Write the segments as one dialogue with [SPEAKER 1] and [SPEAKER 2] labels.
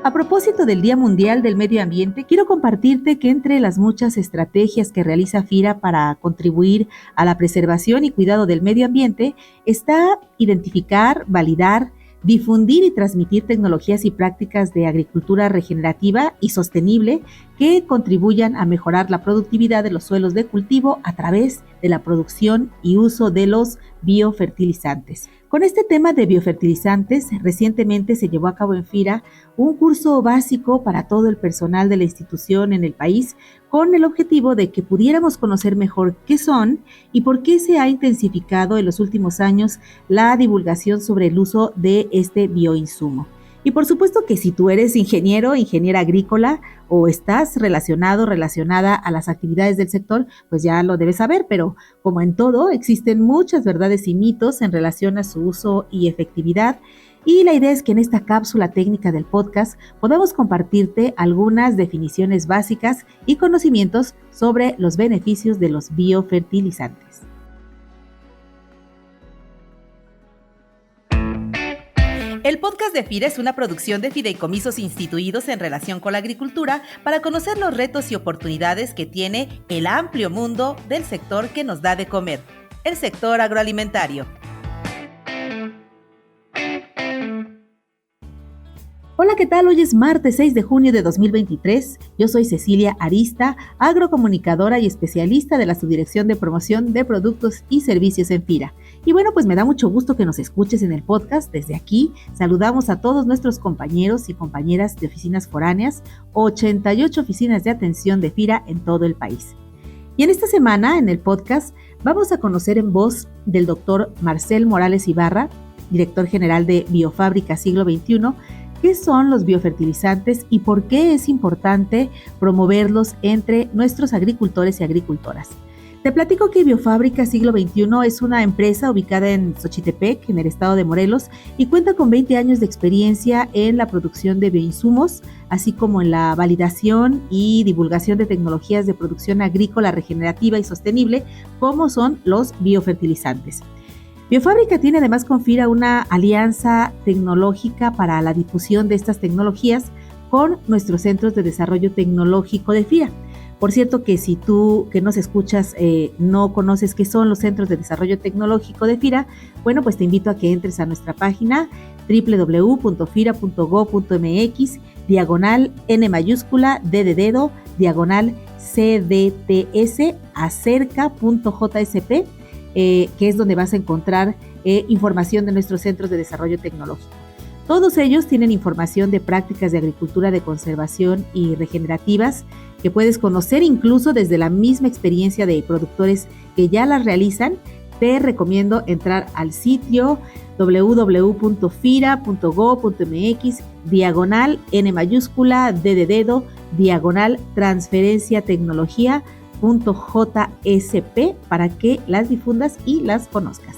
[SPEAKER 1] A propósito del Día Mundial del Medio Ambiente, quiero compartirte que entre las muchas estrategias que realiza FIRA para contribuir a la preservación y cuidado del medio ambiente está identificar, validar, difundir y transmitir tecnologías y prácticas de agricultura regenerativa y sostenible que contribuyan a mejorar la productividad de los suelos de cultivo a través de la producción y uso de los biofertilizantes. Con este tema de biofertilizantes, recientemente se llevó a cabo en FIRA un curso básico para todo el personal de la institución en el país, con el objetivo de que pudiéramos conocer mejor qué son y por qué se ha intensificado en los últimos años la divulgación sobre el uso de este bioinsumo. Y por supuesto que si tú eres ingeniero, ingeniera agrícola o estás relacionada a las actividades del sector, pues ya lo debes saber, pero como en todo, existen muchas verdades y mitos en relación a su uso y efectividad. Y la idea es que en esta cápsula técnica del podcast podamos compartirte algunas definiciones básicas y conocimientos sobre los beneficios de los biofertilizantes.
[SPEAKER 2] El podcast de FIRA es una producción de fideicomisos instituidos en relación con la agricultura para conocer los retos y oportunidades que tiene el amplio mundo del sector que nos da de comer, el sector agroalimentario.
[SPEAKER 1] Hola, ¿qué tal? Hoy es martes 6 de junio de 2023. Yo soy Cecilia Arista, agrocomunicadora y especialista de la Subdirección de Promoción de Productos y Servicios en FIRA. Y bueno, pues me da mucho gusto que nos escuches en el podcast. Desde aquí saludamos a todos nuestros compañeros y compañeras de oficinas foráneas, 88 oficinas de atención de FIRA en todo el país. Y en esta semana, en el podcast, vamos a conocer en voz del doctor Marcel Morales Ibarra, director general de Biofábrica Siglo XXI, ¿qué son los biofertilizantes y por qué es importante promoverlos entre nuestros agricultores y agricultoras? Te platico que Biofábrica Siglo XXI es una empresa ubicada en Xochitepec, en el estado de Morelos, y cuenta con 20 años de experiencia en la producción de bioinsumos, así como en la validación y divulgación de tecnologías de producción agrícola regenerativa y sostenible, como son los biofertilizantes. Biofábrica tiene además con FIRA una alianza tecnológica para la difusión de estas tecnologías con nuestros centros de desarrollo tecnológico de FIRA. Por cierto que si tú que nos escuchas no conoces qué son los centros de desarrollo tecnológico de FIRA, bueno, pues te invito a que entres a nuestra página www.fira.go.mx, diagonal N mayúscula, D de dedo, diagonal CDTS, acerca.jsp, que es donde vas a encontrar información de nuestros centros de desarrollo tecnológico. Todos ellos tienen información de prácticas de agricultura de conservación y regenerativas que puedes conocer incluso desde la misma experiencia de productores que ya las realizan. Te recomiendo entrar al sitio www.fira.go.mx, diagonal N mayúscula, D de dedo, diagonal transferencia tecnología, .jsp, para que las difundas y las conozcas.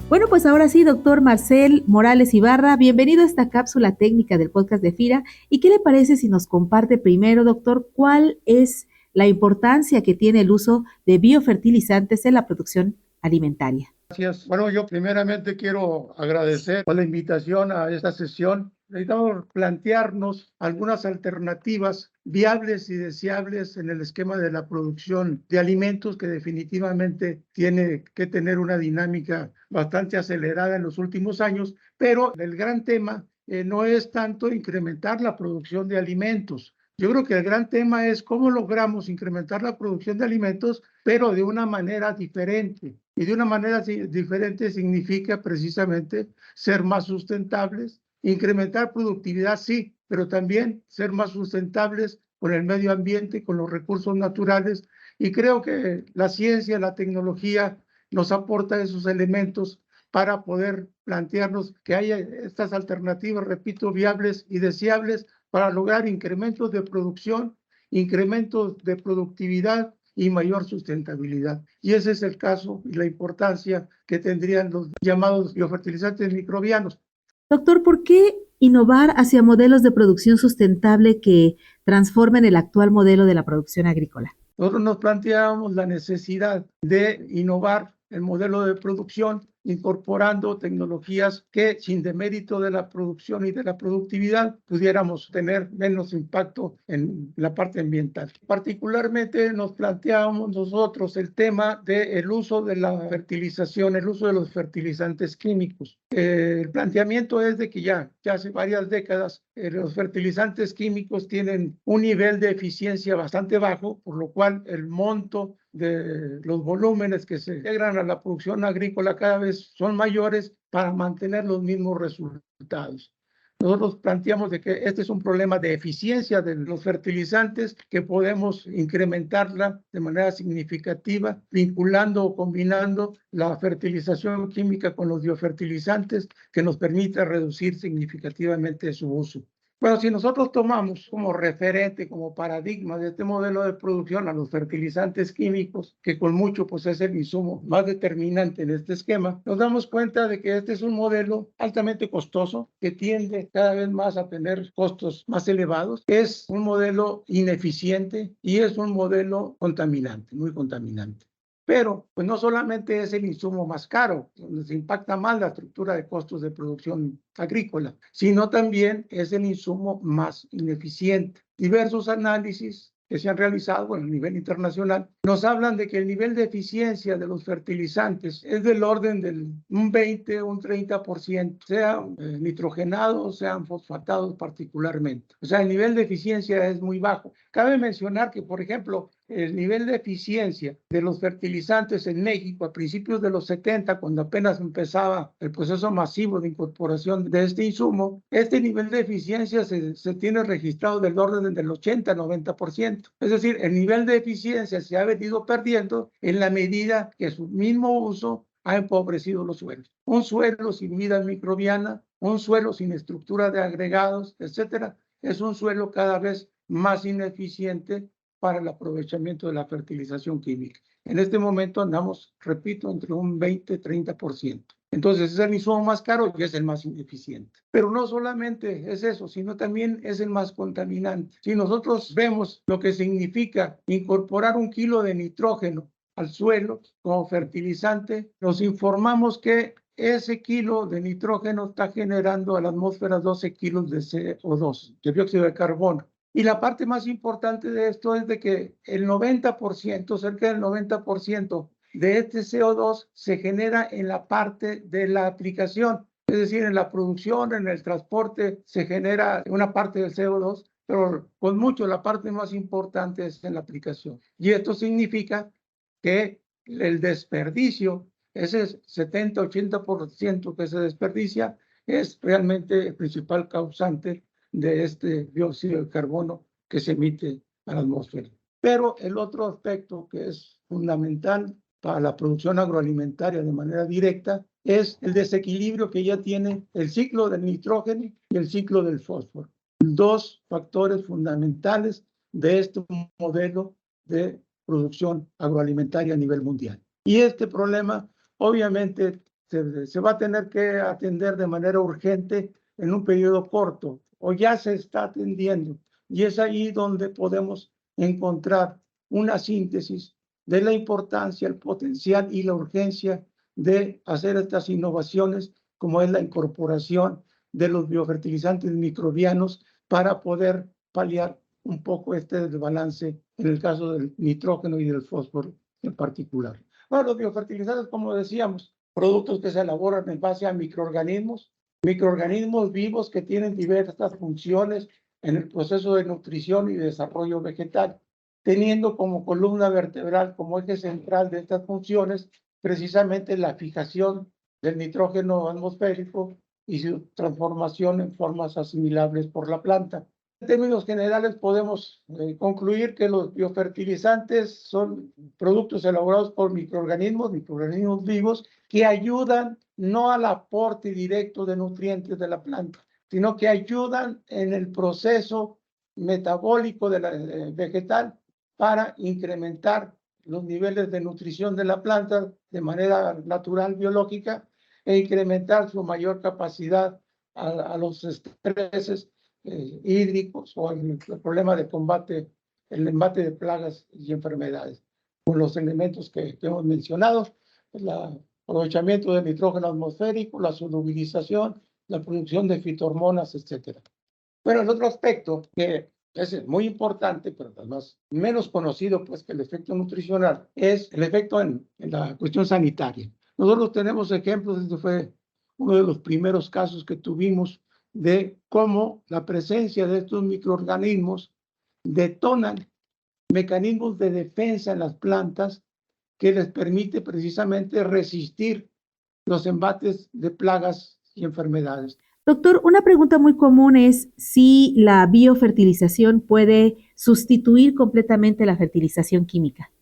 [SPEAKER 1] Bueno, pues ahora sí, doctor Marcel Morales Ibarra, bienvenido a esta cápsula técnica del podcast de FIRA. ¿Y qué le parece si nos comparte primero, doctor, cuál es la importancia que tiene el uso de biofertilizantes en la producción alimentaria?
[SPEAKER 3] Gracias. Bueno, yo primeramente quiero agradecer por la invitación a esta sesión. Necesitamos plantearnos algunas alternativas viables y deseables en el esquema de la producción de alimentos, que definitivamente tiene que tener una dinámica bastante acelerada en los últimos años, pero el gran tema no es tanto incrementar la producción de alimentos. Yo creo que el gran tema es cómo logramos incrementar la producción de alimentos, pero de una manera diferente. Y de una manera diferente significa precisamente ser más sustentables, incrementar productividad, sí, pero también ser más sustentables con el medio ambiente, con los recursos naturales. Y creo que la ciencia, la tecnología nos aporta esos elementos para poder plantearnos que haya estas alternativas, repito, viables y deseables para lograr incrementos de producción, incrementos de productividad y mayor sustentabilidad. Y ese es el caso y la importancia que tendrían los llamados biofertilizantes microbianos.
[SPEAKER 1] Doctor, ¿por qué innovar hacia modelos de producción sustentable que transformen el actual modelo de la producción agrícola?
[SPEAKER 3] Nosotros nos planteábamos la necesidad de innovar el modelo de producción incorporando tecnologías que, sin demérito de la producción y de la productividad, pudiéramos tener menos impacto en la parte ambiental. Particularmente nos planteábamos nosotros el tema del uso de la fertilización, el uso de los fertilizantes químicos. El planteamiento es de que ya hace varias décadas los fertilizantes químicos tienen un nivel de eficiencia bastante bajo, por lo cual el monto de los volúmenes que se integran a la producción agrícola cada vez son mayores para mantener los mismos resultados. Nosotros planteamos de que este es un problema de eficiencia de los fertilizantes que podemos incrementarla de manera significativa, vinculando o combinando la fertilización química con los biofertilizantes que nos permita reducir significativamente su uso. Bueno, si nosotros tomamos como referente, como paradigma de este modelo de producción a los fertilizantes químicos, que con mucho pues es el insumo más determinante en este esquema, nos damos cuenta de que este es un modelo altamente costoso que tiende cada vez más a tener costos más elevados, es un modelo ineficiente y es un modelo contaminante, muy contaminante. Pero pues no solamente es el insumo más caro, donde se impacta más la estructura de costos de producción agrícola, sino también es el insumo más ineficiente. Diversos análisis que se han realizado a nivel internacional nos hablan de que el nivel de eficiencia de los fertilizantes es del orden del un 20, un 30%, sean nitrogenados, sean fosfatados particularmente. O sea, el nivel de eficiencia es muy bajo. Cabe mencionar que, por ejemplo, el nivel de eficiencia de los fertilizantes en México a principios de los 70, cuando apenas empezaba el proceso masivo de incorporación de este insumo, este nivel de eficiencia se tiene registrado del orden del 80-90%. Es decir, el nivel de eficiencia se ha venido perdiendo en la medida que su mismo uso ha empobrecido los suelos. Un suelo sin vida microbiana, un suelo sin estructura de agregados, etcétera, es un suelo cada vez más ineficiente para el aprovechamiento de la fertilización química. En este momento andamos, repito, entre un 20-30%. Entonces es el insumo más caro y es el más ineficiente. Pero no solamente es eso, sino también es el más contaminante. Si nosotros vemos lo que significa incorporar 1 kilo de nitrógeno al suelo como fertilizante, nos informamos que ese kilo de nitrógeno está generando a la atmósfera 12 kilos de CO2, de dióxido de carbono. Y la parte más importante de esto es de que el 90%, cerca del 90% de este CO2 se genera en la parte de la aplicación. Es decir, en la producción, en el transporte, se genera una parte del CO2, pero con mucho la parte más importante es en la aplicación. Y esto significa que el desperdicio, ese 70-80% que se desperdicia, es realmente el principal causante de este dióxido de carbono que se emite a la atmósfera. Pero el otro aspecto que es fundamental para la producción agroalimentaria de manera directa es el desequilibrio que ya tiene el ciclo del nitrógeno y el ciclo del fósforo. Dos factores fundamentales de este modelo de producción agroalimentaria a nivel mundial. Y este problema obviamente se va a tener que atender de manera urgente en un periodo corto, o ya se está atendiendo. Y es ahí donde podemos encontrar una síntesis de la importancia, el potencial y la urgencia de hacer estas innovaciones, como es la incorporación de los biofertilizantes microbianos para poder paliar un poco este desbalance en el caso del nitrógeno y del fósforo en particular. Bueno, los biofertilizantes, como decíamos, productos que se elaboran en base a microorganismos vivos que tienen diversas funciones en el proceso de nutrición y desarrollo vegetal, teniendo como columna vertebral, como eje central de estas funciones, precisamente la fijación del nitrógeno atmosférico y su transformación en formas asimilables por la planta. En términos generales podemos concluir que los biofertilizantes son productos elaborados por microorganismos vivos que ayudan no al aporte directo de nutrientes de la planta, sino que ayudan en el proceso metabólico de la vegetal para incrementar los niveles de nutrición de la planta de manera natural, biológica, e incrementar su mayor capacidad a los estreses hídricos o el problema de combate, el embate de plagas y enfermedades. Con los elementos que hemos mencionado, aprovechamiento del nitrógeno atmosférico, la solubilización, la producción de fitohormonas, etcétera. Bueno, el otro aspecto que es muy importante, pero además menos conocido pues, que el efecto nutricional, es el efecto en la cuestión sanitaria. Nosotros tenemos ejemplos, este fue uno de los primeros casos que tuvimos de cómo la presencia de estos microorganismos detonan mecanismos de defensa en las plantas que les permite precisamente resistir los embates de plagas y enfermedades.
[SPEAKER 1] Doctor, una pregunta muy común es si la biofertilización puede sustituir completamente la fertilización química.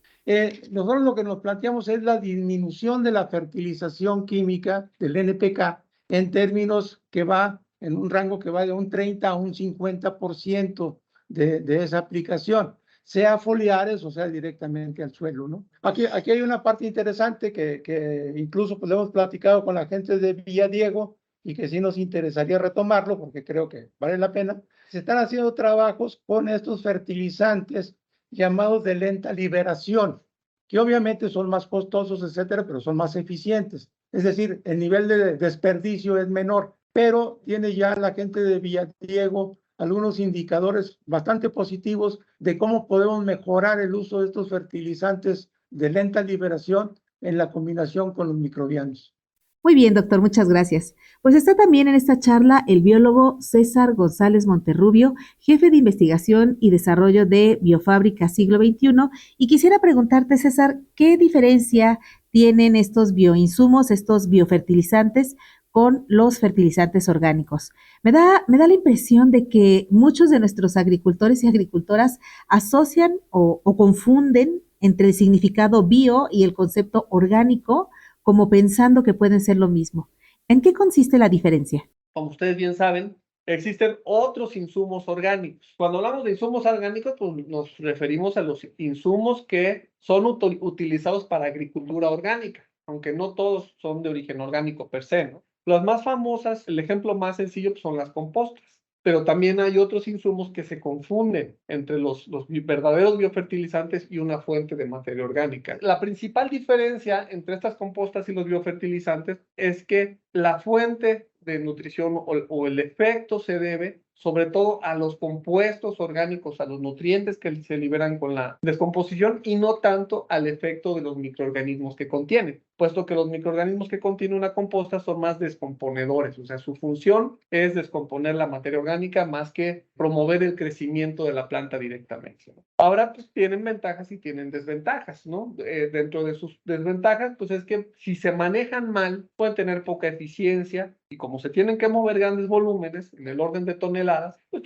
[SPEAKER 3] Nosotros lo que nos planteamos es la disminución de la fertilización química del NPK en términos que va en un rango que va de un 30 a un 50% de esa aplicación, sea foliares o sea directamente al suelo, ¿no? Aquí hay una parte interesante que incluso pues, hemos platicado con la gente de Villadiego y que sí nos interesaría retomarlo porque creo que vale la pena. Se están haciendo trabajos con estos fertilizantes llamados de lenta liberación, que obviamente son más costosos, etcétera, pero son más eficientes. Es decir, el nivel de desperdicio es menor, pero tiene ya la gente de Villadiego algunos indicadores bastante positivos de cómo podemos mejorar el uso de estos fertilizantes de lenta liberación en la combinación con los microbianos.
[SPEAKER 1] Muy bien, doctor, muchas gracias. Pues está también en esta charla el biólogo César González Monterrubio, jefe de investigación y desarrollo de Biofábrica Siglo XXI. Y quisiera preguntarte, César, ¿qué diferencia tienen estos bioinsumos, estos biofertilizantes, con los fertilizantes orgánicos? Me da la impresión de que muchos de nuestros agricultores y agricultoras asocian o confunden entre el significado bio y el concepto orgánico, como pensando que pueden ser lo mismo. ¿En qué consiste la diferencia?
[SPEAKER 4] Como ustedes bien saben, existen otros insumos orgánicos. Cuando hablamos de insumos orgánicos, pues nos referimos a los insumos que son utilizados para agricultura orgánica, aunque no todos son de origen orgánico per se, ¿no? Las más famosas, el ejemplo más sencillo, pues, son las compostas. Pero también hay otros insumos que se confunden entre los verdaderos biofertilizantes y una fuente de materia orgánica. La principal diferencia entre estas compostas y los biofertilizantes es que la fuente de nutrición o el efecto se debe sobre todo a los compuestos orgánicos, a los nutrientes que se liberan con la descomposición y no tanto al efecto de los microorganismos que contienen, puesto que los microorganismos que contiene una composta son más descomponedores, o sea, su función es descomponer la materia orgánica más que promover el crecimiento de la planta directamente, ¿no? Ahora, pues tienen ventajas y tienen desventajas, ¿no? Dentro de sus desventajas, pues es que si se manejan mal, pueden tener poca eficiencia y como se tienen que mover grandes volúmenes, en el orden de toneladas, pues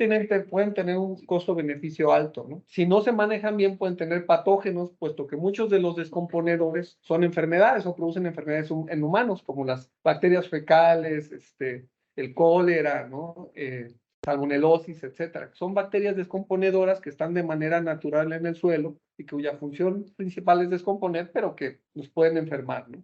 [SPEAKER 4] pueden tener un costo-beneficio alto, ¿no? Si no se manejan bien, pueden tener patógenos, puesto que muchos de los descomponedores son enfermedades o producen enfermedades en humanos, como las bacterias fecales, el cólera, ¿no? Salmonelosis, etcétera. Son bacterias descomponedoras que están de manera natural en el suelo y cuya función principal es descomponer, pero que nos pueden enfermar, ¿no?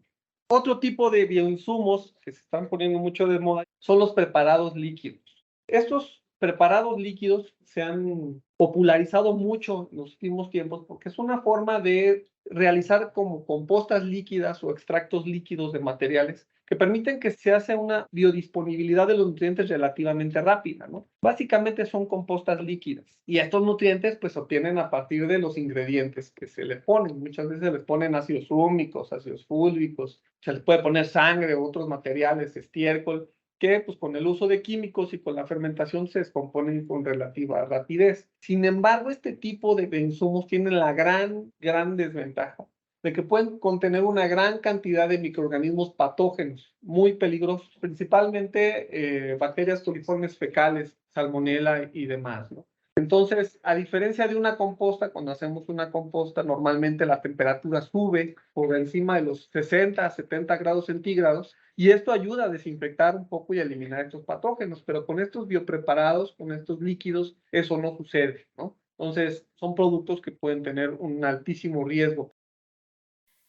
[SPEAKER 4] Otro tipo de bioinsumos que se están poniendo mucho de moda son los preparados líquidos. Estos preparados líquidos se han popularizado mucho en los últimos tiempos porque es una forma de realizar como compostas líquidas o extractos líquidos de materiales que permiten que se hace una biodisponibilidad de los nutrientes relativamente rápida, ¿no? Básicamente son compostas líquidas y estos nutrientes pues se obtienen a partir de los ingredientes que se les ponen. Muchas veces se les ponen ácidos húmicos, ácidos fúlvicos, se les puede poner sangre u otros materiales, estiércol, que pues con el uso de químicos y con la fermentación se descomponen con relativa rapidez. Sin embargo, este tipo de insumos tienen la gran desventaja de que pueden contener una gran cantidad de microorganismos patógenos, muy peligrosos, principalmente bacterias coliformes fecales, salmonela y demás, ¿no? Entonces, a diferencia de una composta, cuando hacemos una composta, normalmente la temperatura sube por encima de los 60 a 70 grados centígrados, y esto ayuda a desinfectar un poco y a eliminar estos patógenos, pero con estos biopreparados, con estos líquidos, eso no sucede, ¿no? Entonces, son productos que pueden tener un altísimo riesgo.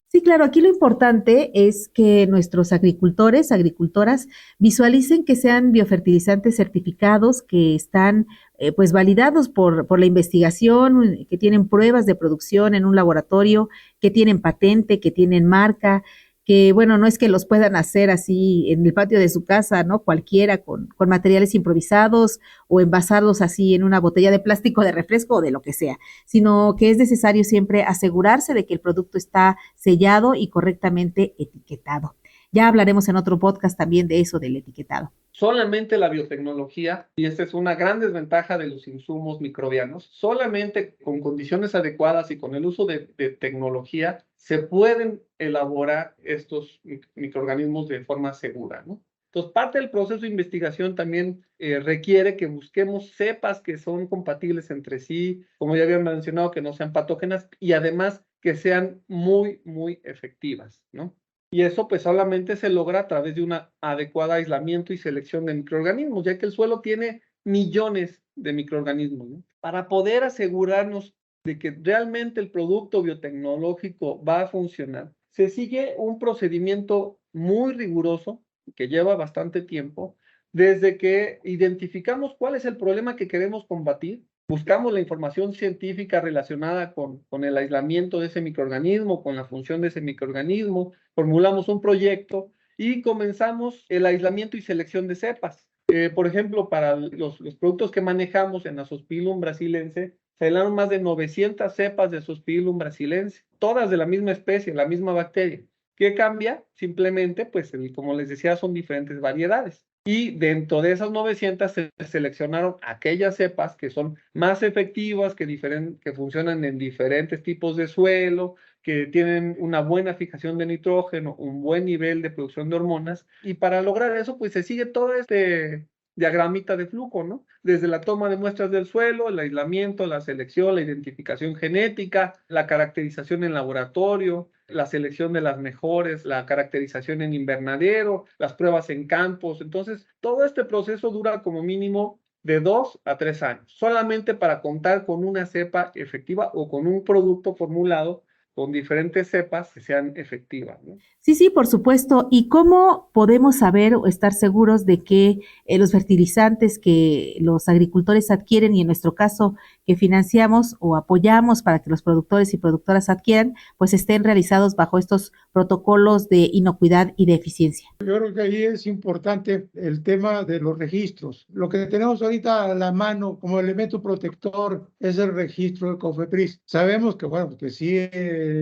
[SPEAKER 1] Sí, claro, aquí lo importante es que nuestros agricultores, agricultoras, visualicen que sean biofertilizantes certificados, que están pues validados por la investigación, que tienen pruebas de producción en un laboratorio, que tienen patente, que tienen marca, que bueno, no es que los puedan hacer así en el patio de su casa, ¿no? Cualquiera con materiales improvisados o envasarlos así en una botella de plástico de refresco o de lo que sea, sino que es necesario siempre asegurarse de que el producto está sellado y correctamente etiquetado. Ya hablaremos en otro podcast también de eso, del etiquetado.
[SPEAKER 4] Solamente la biotecnología, y esta es una gran desventaja de los insumos microbianos, solamente con condiciones adecuadas y con el uso de tecnología se pueden elaborar estos microorganismos de forma segura, ¿no? Entonces, parte del proceso de investigación también requiere que busquemos cepas que son compatibles entre sí, como ya había mencionado, que no sean patógenas y además que sean muy, muy efectivas, ¿no? Y eso pues solamente se logra a través de un adecuado aislamiento y selección de microorganismos, ya que el suelo tiene millones de microorganismos, ¿no? Para poder asegurarnos de que realmente el producto biotecnológico va a funcionar, se sigue un procedimiento muy riguroso que lleva bastante tiempo, desde que identificamos cuál es el problema que queremos combatir, buscamos la información científica relacionada con el aislamiento de ese microorganismo, con la función de ese microorganismo, formulamos un proyecto y comenzamos el aislamiento y selección de cepas. Por ejemplo, para los productos que manejamos en Azospilum brasilense, se aislaron más de 900 cepas de Azospilum brasilense, todas de la misma especie, la misma bacteria. ¿Qué cambia? Simplemente, pues, como les decía, son diferentes variedades. Y dentro de esas 900 se seleccionaron aquellas cepas que son más efectivas, que funcionan en diferentes tipos de suelo, que tienen una buena fijación de nitrógeno, un buen nivel de producción de hormonas. Y para lograr eso, pues se sigue todo este diagramita de flujo, ¿no? Desde la toma de muestras del suelo, el aislamiento, la selección, la identificación genética, la caracterización en laboratorio, la selección de las mejores, la caracterización en invernadero, las pruebas en campos. Entonces, todo este proceso dura como mínimo de 2 a 3 años, solamente para contar con una cepa efectiva o con un producto formulado con diferentes cepas que sean efectivas, ¿no?
[SPEAKER 1] Sí, sí, por supuesto. ¿Y cómo podemos saber o estar seguros de que los fertilizantes que los agricultores adquieren y en nuestro caso que financiamos o apoyamos para que los productores y productoras adquieran, pues estén realizados bajo estos protocolos de inocuidad y de eficiencia?
[SPEAKER 3] Yo creo que ahí es importante el tema de los registros. Lo que tenemos ahorita a la mano como elemento protector es el registro de COFEPRIS. Sabemos que, bueno, que sí,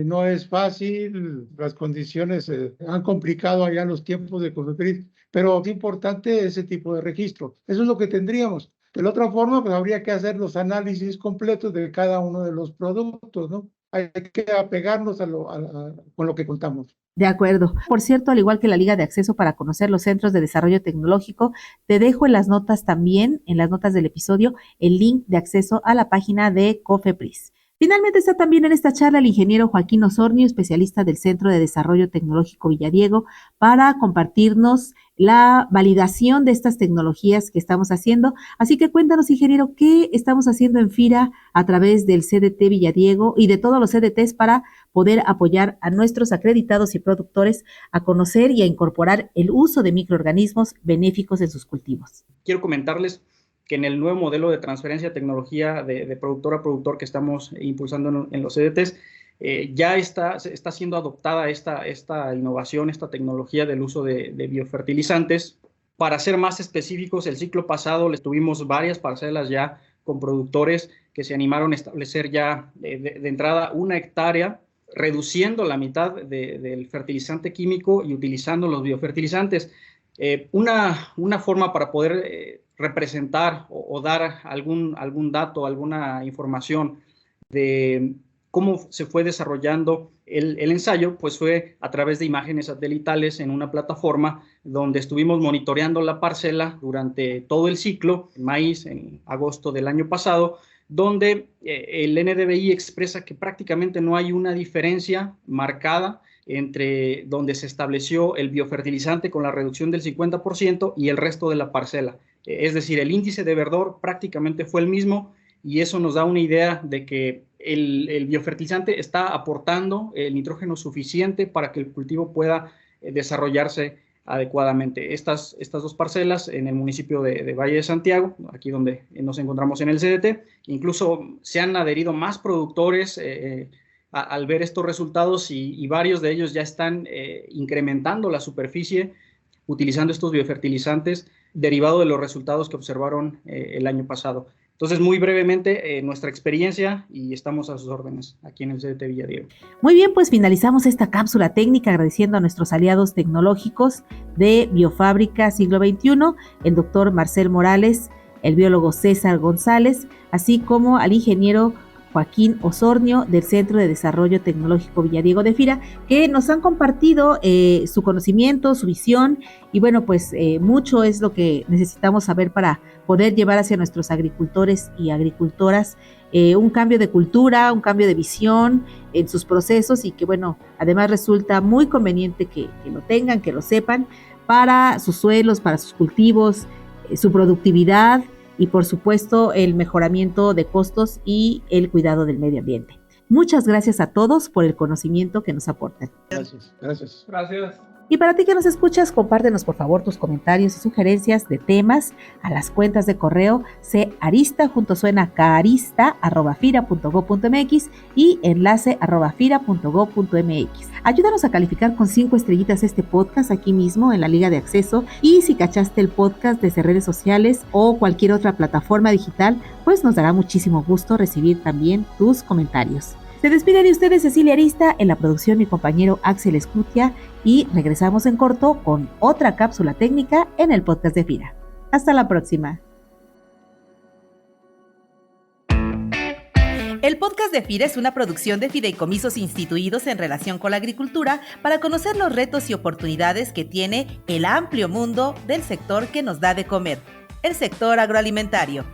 [SPEAKER 3] no es fácil, las condiciones han complicado allá los tiempos de COFEPRIS, pero es importante ese tipo de registro. Eso es lo que tendríamos. De la otra forma, pues habría que hacer los análisis completos de cada uno de los productos, ¿no? Hay que apegarnos con lo que contamos.
[SPEAKER 1] De acuerdo. Por cierto, al igual que la Liga de Acceso para conocer los centros de desarrollo tecnológico, te dejo en las notas también, en las notas del episodio, el link de acceso a la página de COFEPRIS. Finalmente está también en esta charla el ingeniero Joaquín Osornio, especialista del Centro de Desarrollo Tecnológico Villadiego, para compartirnos la validación de estas tecnologías que estamos haciendo. Así que cuéntanos, ingeniero, ¿qué estamos haciendo en FIRA a través del CDT Villadiego y de todos los CDTs para poder apoyar a nuestros acreditados y productores a conocer y a incorporar el uso de microorganismos benéficos en sus cultivos?
[SPEAKER 5] Quiero comentarles que en el nuevo modelo de transferencia de tecnología de productor a productor que estamos impulsando en los CDTs, ya está siendo adoptada esta innovación, esta tecnología del uso de biofertilizantes. Para ser más específicos, el ciclo pasado les tuvimos varias parcelas ya con productores que se animaron a establecer ya de entrada 1 hectárea, reduciendo la mitad del fertilizante químico y utilizando los biofertilizantes. Una forma para poder representar o dar algún dato, alguna información de cómo se fue desarrollando el ensayo, pues fue a través de imágenes satelitales en una plataforma donde estuvimos monitoreando la parcela durante todo el ciclo, maíz en agosto del año pasado, donde el NDVI expresa que prácticamente no hay una diferencia marcada entre donde se estableció el biofertilizante con la reducción del 50% y el resto de la parcela. Es decir, el índice de verdor prácticamente fue el mismo y eso nos da una idea de que el biofertilizante está aportando el nitrógeno suficiente para que el cultivo pueda desarrollarse adecuadamente. Estas 2 parcelas en el municipio de Valle de Santiago, aquí donde nos encontramos en el CDT, incluso se han adherido más productores al ver estos resultados y varios de ellos ya están incrementando la superficie utilizando estos biofertilizantes derivado de los resultados que observaron el año pasado. Entonces, muy brevemente, nuestra experiencia y estamos a sus órdenes aquí en el CDT Villadiego.
[SPEAKER 1] Muy bien, pues finalizamos esta cápsula técnica agradeciendo a nuestros aliados tecnológicos de Biofábrica Siglo XXI, el doctor Marcel Morales, el biólogo César González, así como al ingeniero Joaquín Osornio del Centro de Desarrollo Tecnológico Villadiego de Fira, que nos han compartido su conocimiento, su visión, y bueno, pues mucho es lo que necesitamos saber para poder llevar hacia nuestros agricultores y agricultoras un cambio de cultura, un cambio de visión en sus procesos, y que bueno, además resulta muy conveniente que lo tengan, que lo sepan, para sus suelos, para sus cultivos, su productividad, y por supuesto el mejoramiento de costos y el cuidado del medio ambiente. Muchas gracias a todos por el conocimiento que nos aportan.
[SPEAKER 3] Gracias, gracias.
[SPEAKER 4] Gracias.
[SPEAKER 1] Y para ti que nos escuchas, compártenos por favor tus comentarios y sugerencias de temas a las cuentas de correo carista@fira.gov.mx y enlace@fira.gov.mx. Ayúdanos a calificar con 5 estrellitas este podcast aquí mismo en la liga de acceso, y si cachaste el podcast desde redes sociales o cualquier otra plataforma digital, pues nos dará muchísimo gusto recibir también tus comentarios. Se despide de ustedes Cecilia Arista, en la producción mi compañero Axel Escutia, y regresamos en corto con otra cápsula técnica en el podcast de FIRA. Hasta la próxima.
[SPEAKER 2] El podcast de FIRA es una producción de fideicomisos instituidos en relación con la agricultura para conocer los retos y oportunidades que tiene el amplio mundo del sector que nos da de comer, el sector agroalimentario.